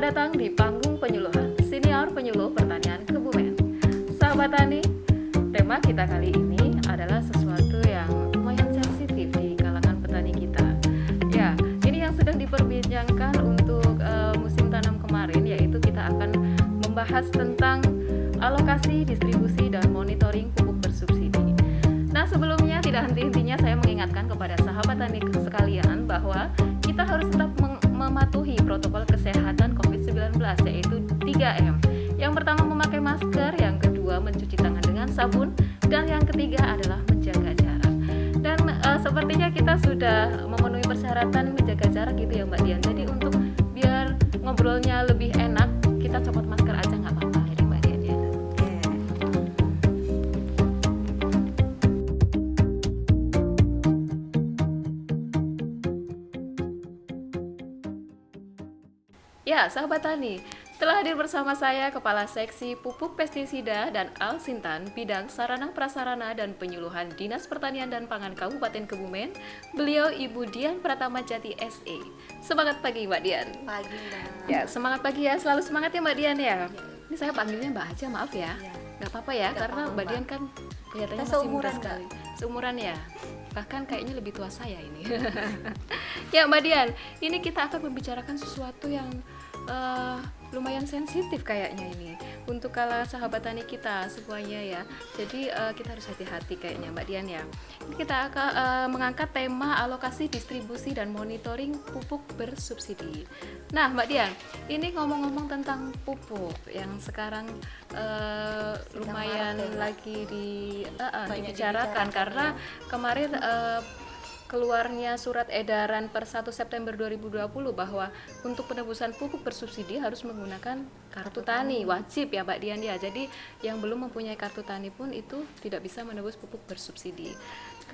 Selamat datang di panggung penyuluhan Senior Penyuluh Pertanian Kebumen. Sahabat Tani, tema kita kali ini adalah sesuatu yang lumayan sensitif di kalangan petani kita. Ya, ini yang sedang diperbincangkan untuk musim tanam kemarin, yaitu kita akan membahas tentang alokasi, distribusi, dan monitoring pupuk bersubsidi. Nah, sebelumnya tidak henti-hentinya saya mengingatkan kepada sahabat tani sekalian bahwa kita harus tetap mematuhi protokol kesehatan COVID-19, yaitu 3M. Yang pertama memakai masker, yang kedua mencuci tangan dengan sabun, dan yang ketiga adalah menjaga jarak. Dan sepertinya kita sudah memenuhi persyaratan menjaga jarak gitu ya Mbak Dian. Jadi untuk biar ngobrolnya lebih enak, kita copot masker aja nggak apa-apa ya Mbak Dian ya. Ya, sahabat tani, telah hadir bersama saya Kepala Seksi Pupuk Pestisida dan Alsintan Bidang Sarana Prasarana dan Penyuluhan Dinas Pertanian dan Pangan Kabupaten Kebumen. Beliau Ibu Dian Pratama Jati SE. Semangat pagi Mbak Dian. Pagi Mbak. Ya, semangat pagi ya, selalu semangat ya Mbak Dian ya. Ya. Ini saya panggilnya Mbak aja, maaf ya. Gak apa-apa ya, Nggak karena apa-apa, Mbak Dian kan kelihatannya Kita masih muda seumuran, sekali. Seumuran ya. Bahkan kayaknya lebih tua saya ini. Ya Mbak Dian, ini kita akan membicarakan sesuatu yang lumayan sensitif kayaknya ini untuk kala sahabat tani kita semuanya ya. Jadi kita harus hati-hati kayaknya Mbak Dian ya. Ini kita akan mengangkat tema alokasi, distribusi, dan monitoring pupuk bersubsidi. Nah Mbak Dian, ini ngomong-ngomong tentang pupuk yang sekarang lumayan lagi dibicarakan karena kemarin keluarnya surat edaran per 1 September 2020 bahwa untuk penebusan pupuk bersubsidi harus menggunakan kartu tani, wajib ya Mbak Dian ya. Jadi yang belum mempunyai kartu tani pun itu tidak bisa menebus pupuk bersubsidi.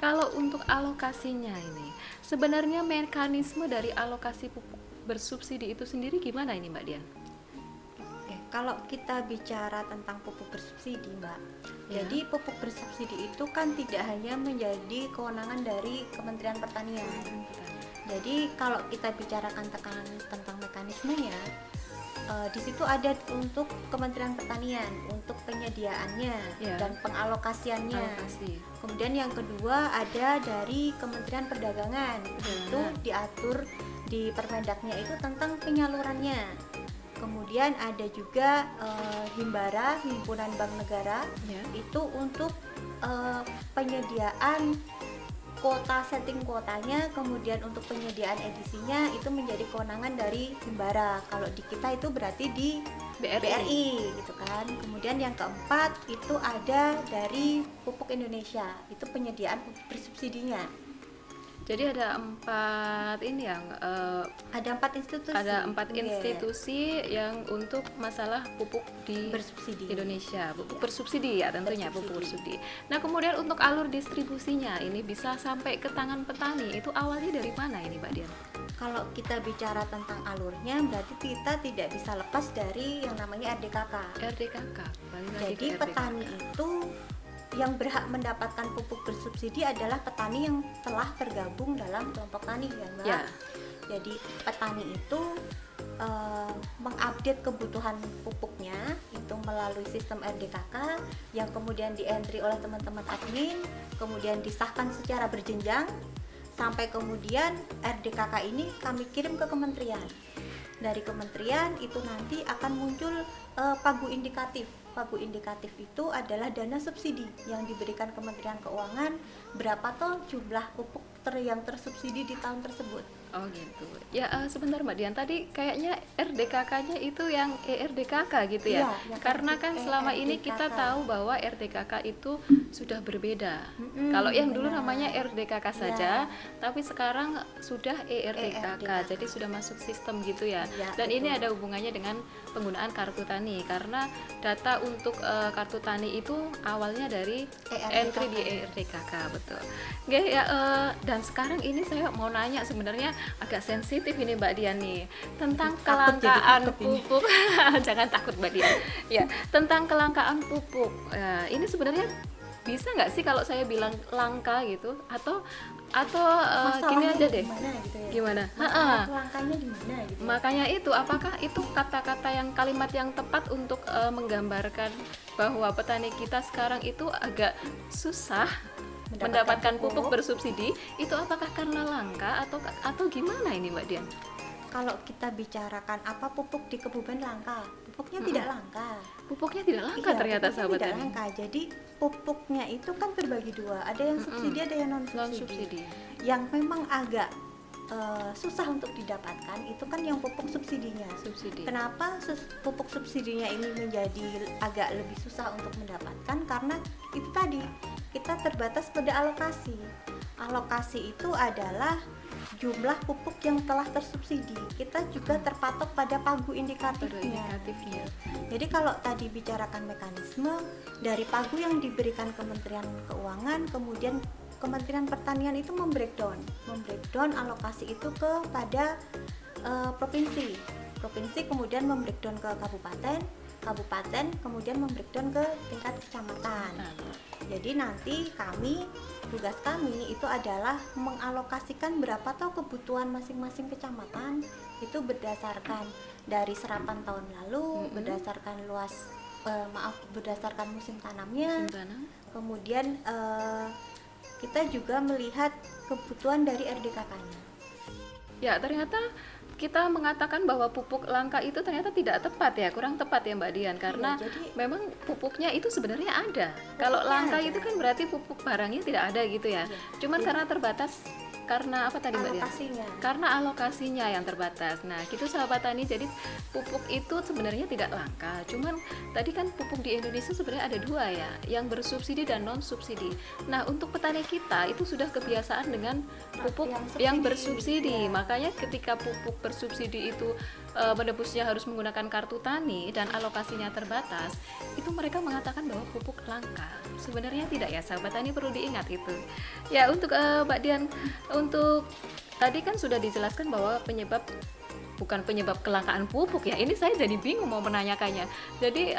Kalau untuk alokasinya ini, sebenarnya mekanisme dari alokasi pupuk bersubsidi itu sendiri gimana ini Mbak Dian? Kalau kita bicara tentang pupuk bersubsidi Mbak, Ya. jadi pupuk bersubsidi itu kan tidak hanya menjadi kewenangan dari Kementerian Pertanian. Jadi kalau kita bicarakan tentang mekanismenya, di situ ada untuk Kementerian Pertanian untuk penyediaannya Ya. dan pengalokasiannya. Alokasi. Kemudian yang kedua ada dari Kementerian Perdagangan, itu diatur di Permendaknya itu tentang penyalurannya. Kemudian ada juga Himbara, Himpunan Bank Negara, Ya. itu untuk penyediaan kuota, setting kuotanya, kemudian untuk penyediaan edisinya itu menjadi kewenangan dari Himbara. Kalau di kita itu berarti di BRI gitu kan. Kemudian yang keempat itu ada dari Pupuk Indonesia, itu penyediaan pupuk bersubsidinya. Jadi ada empat ini yang Ada 4 institusi. ada 4 Iya, institusi yang untuk masalah pupuk di bersubsidi. Indonesia, pupuk bersubsidi ya tentunya, Bersubsidi. pupuk bersubsidi. Nah kemudian untuk alur distribusinya ini bisa sampai ke tangan petani, itu awalnya dari mana ini Mbak Dian? Kalau kita bicara tentang alurnya, berarti kita tidak bisa lepas dari yang namanya RDKK. RDKK. Balik lagi Jadi ke RDKK. petani itu yang berhak mendapatkan pupuk bersubsidi adalah petani yang telah tergabung dalam kelompok tani ya Mbak. Ya. Jadi petani itu mengupdate kebutuhan pupuknya itu melalui sistem RDKK yang kemudian di-entry oleh teman-teman admin, kemudian disahkan secara berjenjang sampai kemudian RDKK ini kami kirim ke kementerian. Dari kementerian itu nanti akan muncul pagu indikatif. Pagu indikatif itu adalah dana subsidi yang diberikan Kementerian Keuangan, berapa toh jumlah pupuk yang tersubsidi di tahun tersebut. Oh gitu. Ya sebentar Mbak Dian, tadi kayaknya RDKK-nya itu yang ERDKK gitu ya? Iya, yang Karena untuk kan selama ini kita ERDKK. tahu bahwa RDKK itu sudah berbeda. Mm-mm, Kalau yang dulu benar. namanya RDKK saja, tapi sekarang sudah ERDKK, ERDKK. jadi sudah masuk sistem gitu ya. Iya, Dan ini betul. ada hubungannya dengan penggunaan kartu tani, karena data untuk kartu tani itu awalnya dari ERDKK. entry di ERDKK, betul. Oke, ya, dan sekarang ini saya mau nanya, sebenarnya agak sensitif ini Mbak Dian nih tentang Takut jadi kelangkaan takut ini. pupuk. Jangan takut Mbak Dian. Ya, tentang kelangkaan pupuk. Ini sebenarnya bisa nggak sih kalau saya bilang langka gitu? Atau gini Masalahnya aja deh. gimana gitu ya? Gimana? Masalah langkahnya di mana gitu ya? Makanya itu, apakah itu kata-kata yang kalimat yang tepat untuk menggambarkan bahwa petani kita sekarang itu agak susah mendapatkan pupuk bersubsidi? Itu apakah karena langka atau gimana ini Mbak Dian? Kalau kita bicarakan apa pupuk di Kebumen langka, pupuknya tidak langka. Pupuknya tidak langka Iya, ternyata pupuknya sahabat tidak tani. langka. Jadi pupuknya itu kan terbagi dua, ada yang subsidi, ada yang non Non subsidi. subsidi. Yang memang agak susah untuk didapatkan itu kan yang pupuk subsidinya. Subsidi. Kenapa pupuk subsidinya ini menjadi agak lebih susah untuk mendapatkan? Karena itu tadi kita terbatas pada alokasi. Alokasi itu adalah jumlah pupuk yang telah tersubsidi. Kita juga terpatok pada pagu Pada indikatifnya. indikatifnya. Jadi kalau tadi bicarakan mekanisme dari pagu yang diberikan Kementerian Keuangan, kemudian Kementerian Pertanian itu membreakdown alokasi itu kepada provinsi kemudian membreakdown ke kabupaten kemudian membreakdown ke tingkat kecamatan. Jadi nanti tugas kami itu adalah mengalokasikan berapa tahu kebutuhan masing-masing kecamatan itu berdasarkan dari serapan tahun lalu, berdasarkan berdasarkan musim tanamnya, kemudian kita juga melihat kebutuhan dari RDKK-nya. Ya, ternyata kita mengatakan bahwa pupuk langka itu ternyata tidak tepat ya, kurang tepat ya Mbak Dian, karena memang pupuknya itu sebenarnya ada. Kalau langka itu kan berarti pupuk barangnya tidak ada gitu ya. Cuman karena terbatas, karena apa tadi Mbak Dian? Karena alokasinya yang terbatas. Nah, gitu sahabat tani, jadi pupuk itu sebenarnya tidak langka. Cuman tadi kan pupuk di Indonesia sebenarnya ada dua ya, yang bersubsidi dan non subsidi. Nah, untuk petani kita itu sudah kebiasaan dengan pupuk yang bersubsidi. Makanya ketika pupuk bersubsidi itu menebusnya harus menggunakan kartu tani dan alokasinya terbatas, itu mereka mengatakan bahwa pupuk langka. Sebenarnya tidak ya sahabat tani, perlu diingat itu. Ya, untuk Mbak Dian, untuk tadi kan sudah dijelaskan bahwa bukan penyebab kelangkaan pupuk ya. Ini saya jadi bingung mau menanyakannya. Jadi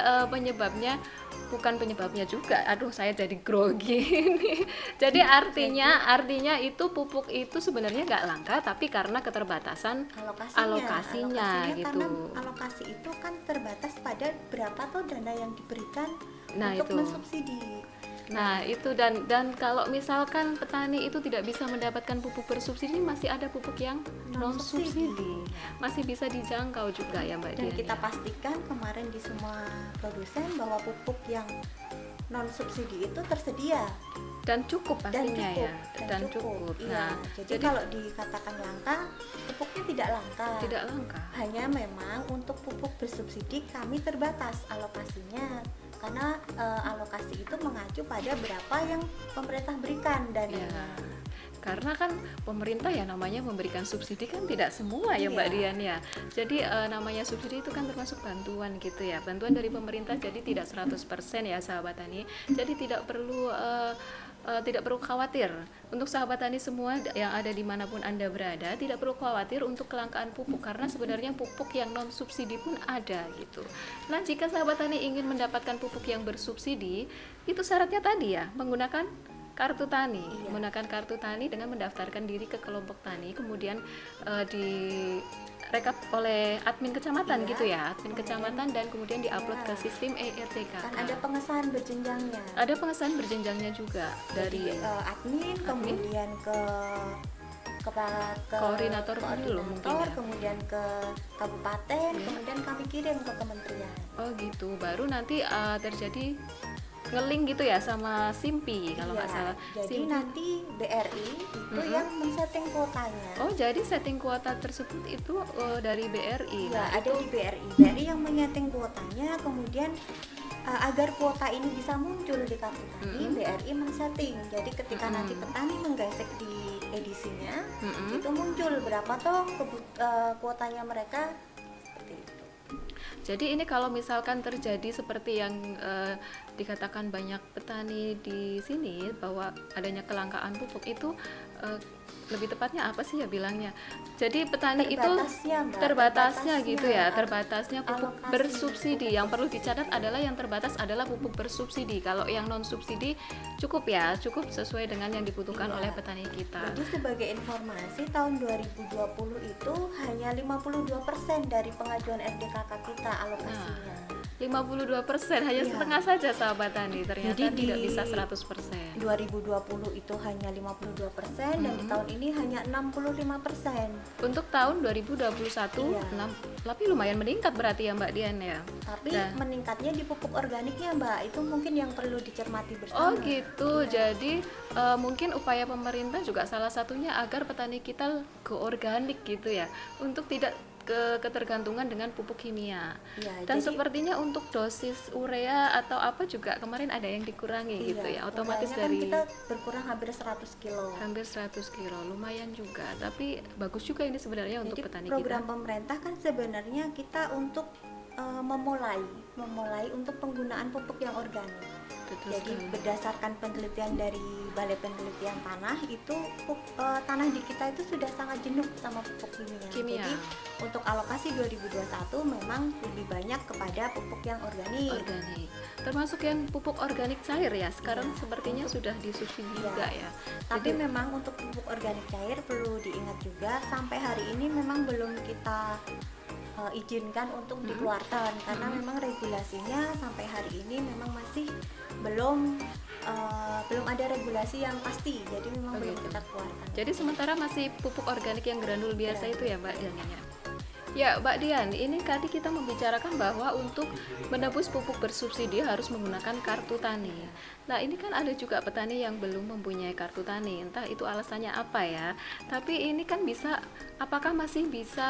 bukan penyebabnya juga. Aduh, saya jadi grogi ini. Jadi artinya itu pupuk itu sebenarnya nggak langka, tapi karena keterbatasan alokasinya gitu. Karena alokasi itu kan terbatas pada berapa tuh dana yang diberikan untuk itu mensubsidi. Nah itu dan kalau misalkan petani itu tidak bisa mendapatkan pupuk bersubsidi, masih ada pupuk yang non subsidi, masih bisa dijangkau juga ya Mbak Dian. Dan kita pastikan kemarin di semua produsen bahwa pupuk yang non subsidi itu tersedia dan cukup pastinya dan cukup. Iya. Jadi kalau dikatakan langka, pupuknya tidak langka. Hanya memang untuk pupuk bersubsidi kami terbatas alokasinya. Karena alokasi itu mengacu pada berapa yang pemerintah berikan dananya. Karena kan pemerintah ya namanya memberikan subsidi kan tidak semua ya Mbak Dian ya. Jadi namanya subsidi itu kan termasuk bantuan gitu ya. Bantuan dari pemerintah, jadi tidak 100% ya sahabat tani. Jadi tidak perlu khawatir. Untuk sahabat tani semua yang ada dimanapun Anda berada, tidak perlu khawatir untuk kelangkaan pupuk, karena sebenarnya pupuk yang non subsidi pun ada gitu. Nah, jika sahabat tani ingin mendapatkan pupuk yang bersubsidi, itu syaratnya tadi ya, menggunakan kartu tani, menggunakan kartu tani dengan mendaftarkan diri ke kelompok tani, kemudian direkap oleh admin kecamatan gitu ya, admin kecamatan, dan kemudian diupload ke sistem ERDKK. Kan ada pengesahan berjenjangnya. Ada pengesahan berjenjangnya juga dari admin, kemudian ke koordinator dulu mungkin ya. Kemudian ke kabupaten, kemudian kami kirim ke kementerian. Oh gitu, baru nanti terjadi ngeling gitu ya sama Simpi kalau nggak salah. Jadi Simpi. nanti BRI itu yang men-setting kuotanya. Oh, jadi setting kuota tersebut itu dari BRI. Iya, ada di BRI. BRI yang men-setting kuotanya, kemudian agar kuota ini bisa muncul di kartu tani, BRI men-setting. Jadi ketika nanti petani menggesek di edisinya, itu muncul berapa toh kuotanya mereka. Jadi ini kalau misalkan terjadi seperti yang dikatakan banyak petani di sini bahwa adanya kelangkaan pupuk itu lebih tepatnya apa sih ya bilangnya? Jadi petani itu Terbatasnya, Mbak. terbatasnya gitu ya, Terbatasnya terbatasnya pupuk alokasi bersubsidi. pupuk Yang perlu dicatat adalah yang terbatas adalah pupuk bersubsidi. Kalau yang non subsidi cukup ya, cukup sesuai dengan yang dibutuhkan Iya. oleh petani kita. Jadi sebagai informasi tahun 2020 itu hanya 52% dari pengajuan RDKK kita alokasinya. 52% hanya Iya. setengah saja sahabat tani, ternyata Jadi tidak di bisa 100%. 2020 itu hanya 52% dan di tahun ini hanya 65%. Untuk tahun 2021 Iya. tapi lumayan meningkat berarti ya Mbak Dian ya. Tapi Nah. meningkatnya di pupuk organiknya, Mbak. Itu mungkin yang perlu dicermati Oh bersama. gitu, Iya. jadi mungkin upaya pemerintah juga salah satunya agar petani kita go organik gitu ya, untuk tidak ketergantungan dengan pupuk kimia. Iya, Dan jadi- sepertinya untuk dosis urea atau apa juga kemarin ada yang dikurangi gitu ya, otomatis ureanya kan dari kita berkurang hampir 100 kilo. hampir 100 kilo, lumayan juga. Tapi bagus juga ini sebenarnya untuk Jadi petani program kita. pemerintah kan sebenarnya kita untuk memulai untuk penggunaan pupuk yang organik. Betul Jadi sekali. berdasarkan penelitian dari Balai Penelitian Tanah itu tanah di kita itu sudah sangat jenuh sama pupuk kimia. Kimia. Jadi untuk alokasi 2021 memang lebih banyak kepada pupuk yang organik. Organik, termasuk yang pupuk organik cair ya. Sekarang Iya. sepertinya sudah disubsidi Iya. juga ya. Tapi Jadi memang untuk pupuk organik cair perlu diingat juga sampai hari ini memang belum kita izinkan untuk dikeluarkan karena memang regulasinya sampai hari ini memang masih belum ada regulasi yang pasti. Jadi memang belum gitu. kita keluarkan. Jadi sementara masih pupuk organik yang granul biasa Iya. itu ya Mbak Dian ya. Ya Mbak Dian, ini tadi kita membicarakan bahwa untuk menebus pupuk bersubsidi harus menggunakan kartu tani. Nah ini kan ada juga petani yang belum mempunyai kartu tani, entah itu alasannya apa ya. Tapi ini kan bisa, apakah masih bisa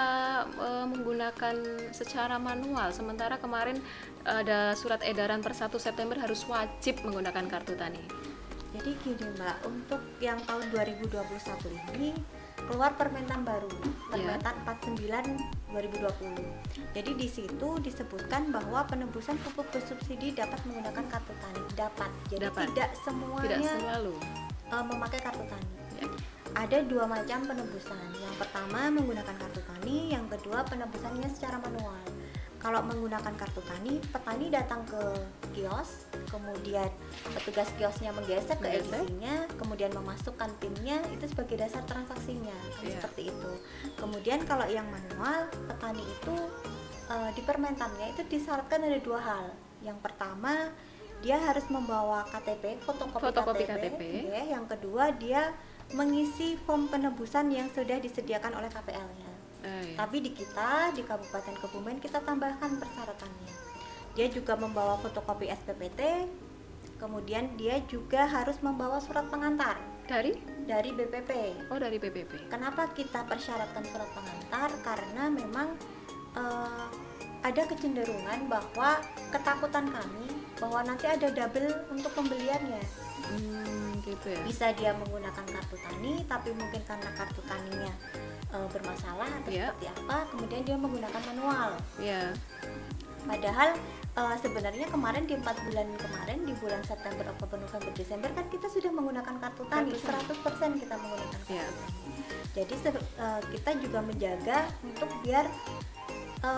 menggunakan secara manual? Sementara kemarin ada surat edaran per 1 September harus wajib menggunakan kartu tani. Jadi gini Mbak, untuk yang tahun 2021 ini keluar permentan baru, Permentan 49 2020. Jadi di situ disebutkan bahwa penebusan pupuk bersubsidi dapat menggunakan kartu tani. Jadi Dapat. tidak semuanya Tidak selalu. memakai kartu tani. Ya. Ada dua macam penebusan. Yang pertama menggunakan kartu tani, yang kedua penebusannya secara manual. Kalau menggunakan kartu tani, petani datang ke kios, kemudian petugas kiosnya menggesek ke Menggesek. edisinya, kemudian memasukkan PIN-nya, itu sebagai dasar transaksinya, kan Iya. seperti itu. Kemudian kalau yang manual, petani itu di permentannya itu disyaratkan ada dua hal. Yang pertama, dia harus membawa KTP, Fotokopi KTP. Ya. Yang kedua, dia mengisi form penebusan yang sudah disediakan oleh KPL-nya. Ya. Tapi di kita, di Kabupaten Kebumen, kita tambahkan persyaratannya. Dia juga membawa fotokopi SPPT, kemudian dia juga harus membawa surat pengantar dari BPP. Dari PPP. Kenapa kita persyaratkan surat pengantar? Karena memang ada kecenderungan bahwa ketakutan kami bahwa nanti ada double untuk pembeliannya. Gitu ya. Bisa dia menggunakan kartu tani, tapi mungkin karena kartu taninya bermasalah atau Iya. seperti apa, kemudian dia menggunakan manual. Ya. Padahal sebenarnya kemarin di 4 bulan kemarin, di bulan September, Oktober, November, Desember kan kita sudah menggunakan kartu tani, Kartu tani. 100% kita menggunakan kartu Iya. tani. Jadi kita juga menjaga untuk biar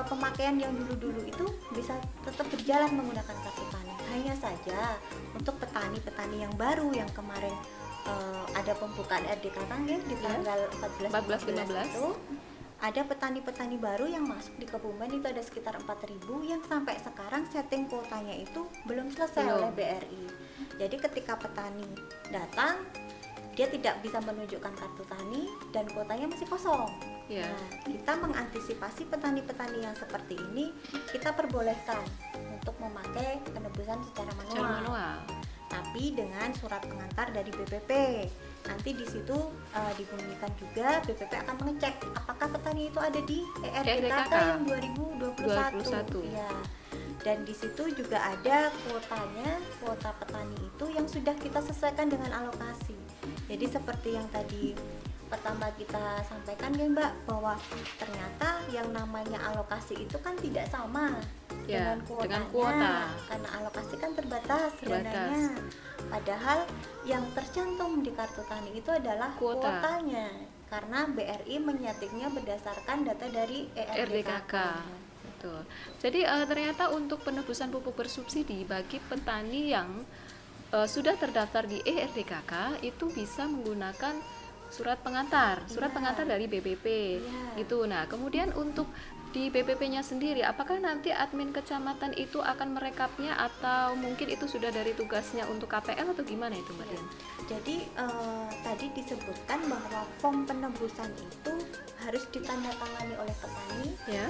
pemakaian yang dulu-dulu itu bisa tetap berjalan menggunakan kartu tani. Hanya saja untuk petani-petani yang baru yang kemarin ada pembukaan RDKK ya, di Ya. tanggal 14-15 14-15. itu ada petani-petani baru yang masuk di Kebumen, itu ada sekitar 4.000 yang sampai sekarang setting kuotanya itu belum selesai Belum. oleh BRI. Jadi ketika petani datang, dia tidak bisa menunjukkan kartu tani dan kuotanya masih kosong. Ya. Nah, kita mengantisipasi petani-petani yang seperti ini, kita perbolehkan untuk memakai penebusan secara manual. Secara manual. Tapi dengan surat pengantar dari BPP. Nanti di situ dibunyikan juga BPP akan mengecek apakah petani itu ada di RDKK yang 2021. Ya. Dan di situ juga ada kuotanya, kuota petani itu yang sudah kita sesuaikan dengan alokasi. Jadi seperti yang tadi pertama kita sampaikan ya Mbak, bahwa ternyata yang namanya alokasi itu kan tidak sama Ya, dengan kuotanya, dengan kuota. karena alokasi kan terbatas dananya. Padahal yang tercantum di kartu tani itu adalah Kuota. kuotanya, karena BRI menyetingnya berdasarkan data dari RDKK. Betul. Jadi ternyata untuk penebusan pupuk bersubsidi bagi petani yang sudah terdaftar di ERDKK itu bisa menggunakan surat pengantar dari BPP gitu. Nah, kemudian untuk di BPP-nya sendiri, apakah nanti admin kecamatan itu akan merekapnya atau mungkin itu sudah dari tugasnya untuk KPL atau gimana itu Mbak Dian? Jadi tadi disebutkan bahwa form penebusan itu harus ditandatangani oleh petani, Ya,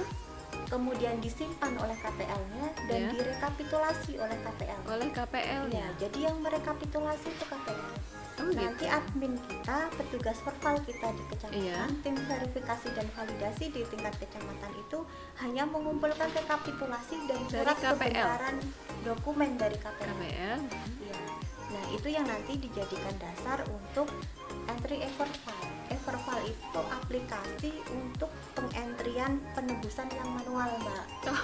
kemudian disimpan oleh KPL-nya dan Ya. direkapitulasi oleh KPL. oleh KPL-nya. Ya, jadi yang merekapitulasi itu KPL. Oh, Nanti gitu. admin kita, petugas perval kita di kecamatan, Iya. tim verifikasi dan validasi di tingkat kecamatan itu hanya mengumpulkan rekapitulasi dan Dari surat KPL. kebenaran dokumen dari KPL. KPL. Iya. Nah, itu yang nanti dijadikan dasar untuk entry Everfile. Everfile itu aplikasi untuk pengentrian penebusan yang manual, Mbak. Oh,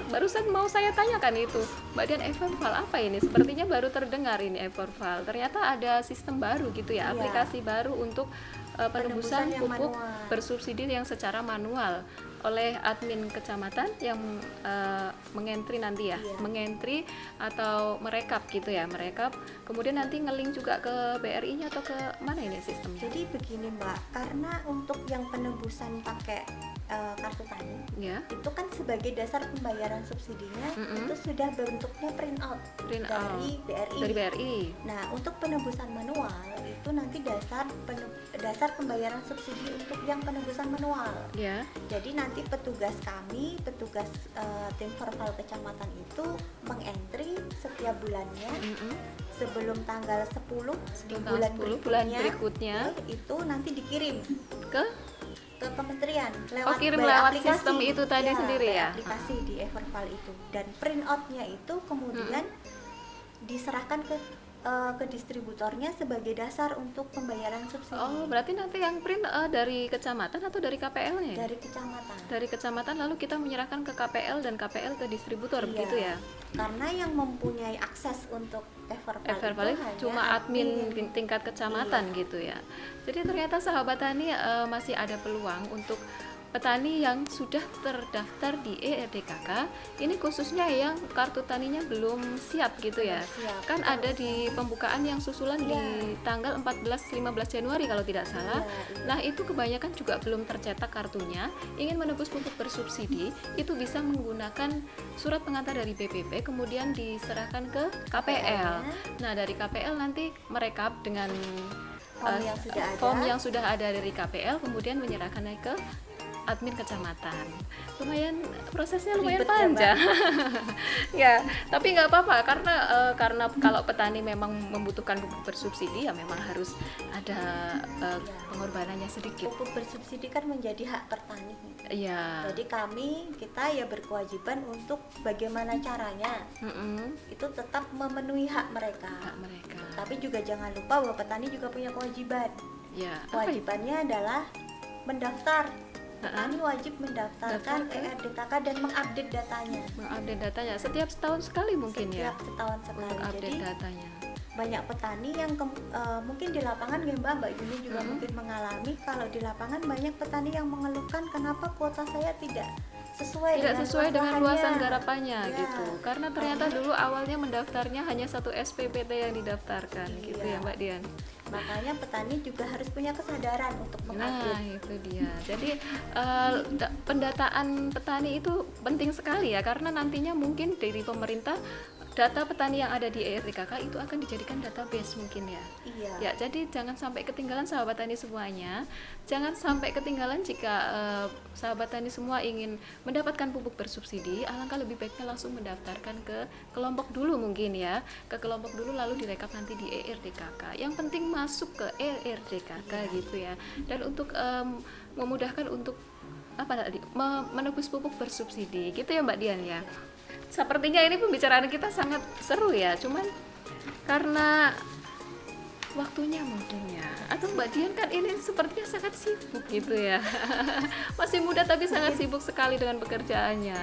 barusan mau saya tanyakan itu, Mbak Dian, Everfile apa ini? Sepertinya baru terdengar ini Everfile. Ternyata ada sistem baru gitu ya, Iya. aplikasi baru untuk penebusan Penebusan yang pupuk manual. bersubsidi yang secara manual oleh admin kecamatan yang mengentri nanti ya, Iya. mengentri atau merekap gitu ya, merekap. Kemudian nanti ngelink juga ke BRI-nya atau ke mana ini sistemnya? Jadi begini, Mbak, karena untuk yang penebusan pakai kartu tani Ya, itu kan sebagai dasar pembayaran subsidinya Mm-mm. itu sudah bentuknya print out print dari out BRI. dari BRI. Nah, untuk penebusan manual itu nanti dasar pembayaran subsidi untuk yang penebusan manual. Ya, Jadi nanti petugas kami, petugas tim verval kecamatan itu mengentri setiap bulannya mm-mm. sebelum tanggal 10 di Tanggal bulan 10 bulan berikutnya, berikutnya itu nanti dikirim ke ke kementerian kirim by lewat aplikasi. sistem itu tadi sendiri by ya? aplikasi di Everfile itu, dan print outnya itu kemudian diserahkan ke distributornya sebagai dasar untuk pembayaran subsidi. Oh, berarti nanti yang print dari kecamatan atau dari KPL-nya? Dari kecamatan. Dari kecamatan lalu kita menyerahkan ke KPL dan KPL ke distributor, Iya. begitu ya? Karena yang mempunyai akses untuk Everfile Everfile itu hanya cuma admin tingkat kecamatan gitu ya. Jadi ternyata sahabat tani masih ada peluang untuk petani yang sudah terdaftar di ERDKK, ini khususnya yang kartu taninya belum siap gitu ya. Siap. Kan ada di pembukaan yang susulan Iya. di tanggal 14-15 Januari kalau tidak salah. Iya. Nah, itu kebanyakan juga belum tercetak kartunya. Ingin menebus pupuk bersubsidi, itu bisa menggunakan surat pengantar dari BPP kemudian diserahkan ke KPL. Nah, dari KPL nanti merekap dengan Form yang sudah ada. yang sudah ada dari KPL, kemudian menyerahkannya ke admin kecamatan. Lumayan, prosesnya lumayan Ribet ya, panjang. Ya, tapi nggak apa-apa karena kalau petani memang membutuhkan pupuk bersubsidi ya memang harus ada pengorbanannya sedikit. Pupuk bersubsidi kan menjadi hak petani. Iya. Jadi kita ya berkewajiban untuk bagaimana caranya itu tetap memenuhi hak mereka. Hak mereka. Tapi juga jangan lupa bahwa petani juga punya kewajiban. Ya, apa itu? Kewajibannya adalah mendaftar. Petani wajib mendaftarkan Daftar ke ERDKK dan mengupdate datanya. Mengupdate datanya setiap setahun sekali mungkin ya. Setiap setahun sekali. Untuk update Jadi datanya. banyak petani yang mungkin di lapangan ya Mbak Yuni juga mungkin mengalami, kalau di lapangan banyak petani yang mengeluhkan kenapa kuota saya tidak sesuai dengan luasan lahannya. garapannya Ya. gitu. Karena ternyata dulu awalnya mendaftarnya hanya satu SPPT yang didaftarkan gitu ya Iya. Mbak Dian. Makanya petani juga harus punya kesadaran untuk Nah, mengupdate. itu dia. Jadi pendataan petani itu penting sekali ya, karena nantinya mungkin dari pemerintah data petani yang ada di ERDKK itu akan dijadikan database mungkin ya. Iya. Ya, jadi jangan sampai ketinggalan sahabat tani semuanya. Jangan sampai ketinggalan jika sahabat tani semua ingin mendapatkan pupuk bersubsidi, alangkah lebih baiknya langsung mendaftarkan ke kelompok dulu mungkin ya. Ke kelompok dulu lalu direkap nanti di ERDKK. Yang penting masuk ke ERDKK gitu ya. Dan untuk memudahkan untuk menebus pupuk bersubsidi gitu ya Mbak Dian ya. Sepertinya ini pembicaraan kita sangat seru ya, cuman karena waktunya mungkin ya, atau Mbak Dian kan ini sepertinya sangat sibuk gitu ya. Masih muda tapi sangat sibuk sekali dengan pekerjaannya.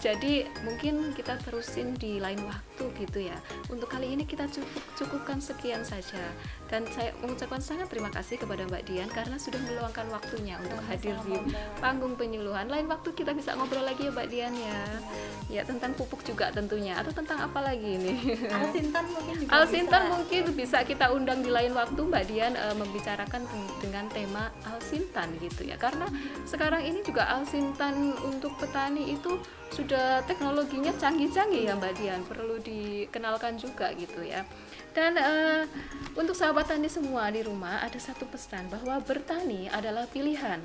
Jadi mungkin kita terusin di lain waktu gitu ya. Untuk kali ini kita cukupkan sekian saja, dan saya mengucapkan sangat terima kasih kepada Mbak Dian karena sudah meluangkan waktunya untuk hadir di panggung penyuluhan. Lain waktu kita bisa ngobrol lagi ya Mbak Dian ya. Ya tentang pupuk juga tentunya, atau tentang apa lagi ini? Alsintan mungkin juga Alsintan bisa. mungkin bisa kita undang di lain waktu Mbak Dian, membicarakan dengan tema Alsintan gitu ya, karena sekarang ini juga Alsintan untuk petani itu sudah teknologinya canggih-canggih ya Mbak Dian, perlu dikenalkan juga gitu ya. Dan untuk sahabat tani semua di rumah, ada satu pesan bahwa bertani adalah pilihan,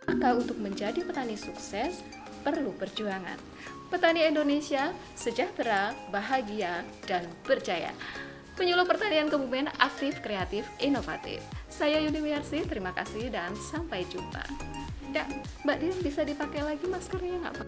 maka untuk menjadi petani sukses perlu perjuangan. Petani Indonesia sejahtera, bahagia, dan berjaya. Penyuluh Pertanian Kebumen aktif, kreatif, inovatif. Saya Yuni Wiyarsi, terima kasih dan sampai jumpa. Ya, Mbak Dian bisa dipakai lagi maskernya nggak Pak?